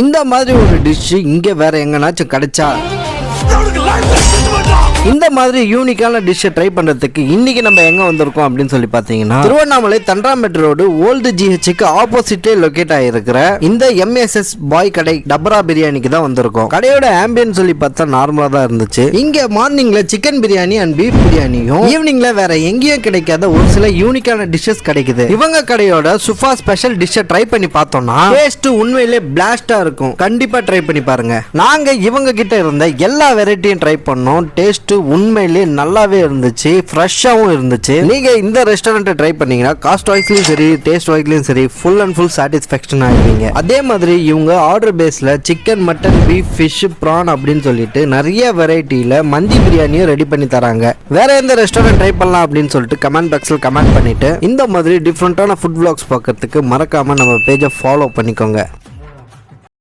இந்த மாதிரி ஒரு டிஷ் இங்க வேற எங்கனாச்சும் கிடைச்சா இந்த மாதிரி யூனிக்கான டிஷ்ஷை ட்ரை பண்றதுக்கு இன்னைக்கு நம்ம எங்க வந்திருக்கோம் அப்படின்னு சொல்லி பாத்தீங்கன்னா திருவண்ணாமலை தண்டராம்பேட்டை ரோடு ஓல்டு ஜிஹெச்சுக்கு ஆப்போசிட்டே லொகேட் ஆயிருக்கிற இந்த எம்எஸ்எஸ் பாய் கடை டபரா பிரியாணிக்கு தான் வந்திருக்கோம். கடையோட ஆம்பியன்ஸ் சொல்லி பார்த்தா நார்மலா தான் இருந்துச்சு. இங்க மார்னிங்ல சிக்கன் பிரியாணி அண்ட் பீஃப் பிரியாணியும் ஈவினிங்ல வேற எங்கேயும் கிடைக்காத ஒரு சில யூனிக்கான டிஷ்ஷஸ் கிடைக்குது. இவங்க கடையோட சுஃபா ஸ்பெஷல் டிஷ்ஷை ட்ரை பண்ணி பார்த்தோம்னா டேஸ்ட் உண்மையிலே பிளாஸ்டா இருக்கும். கண்டிப்பா ட்ரை பண்ணி பாருங்க. நாங்க இவங்க கிட்ட இருந்த எல்லா வெரைட்டியும் ட்ரை பண்ணோம். டேஸ்ட் உண்மையிலே நல்லாவே இருந்துச்சு, ஃப்ரெஷ்ஷாவும் இருந்துச்சு. நீங்க இந்த ரெஸ்டாரண்ட்டை ட்ரை பண்ணீங்கன்னா காஸ்ட் வைஸ்லயும் சரி டேஸ்ட் வைஸ்லயும் சரி ஃபுல் அண்ட் ஃபுல் சாட்டிஸ்ஃபேக்ஷன் ஆகிடுவீங்க. அதே மாதிரி இவங்க ஆர்டர் பேஸ்ல chicken mutton beef fish PRAN அப்படின்னு சொல்லிட்டு நிறைய வெரைட்டியில மந்தி பிரியாணியும் ரெடி பண்ணி தராங்க. வேற எந்த ரெஸ்டாரண்ட் ட்ரை பண்ணலாம் அப்படின்னு சொல்லிட்டு கமெண்ட் பாக்ஸ்ல கமெண்ட் பண்ணிட்டு இந்த மாதிரி டிஃப்ரெண்டான ஃபுட் vlogs பார்க்கறதுக்கு மறக்காம நம்ம பேஜை ஃபாலோ பண்ணிக்கோங்க.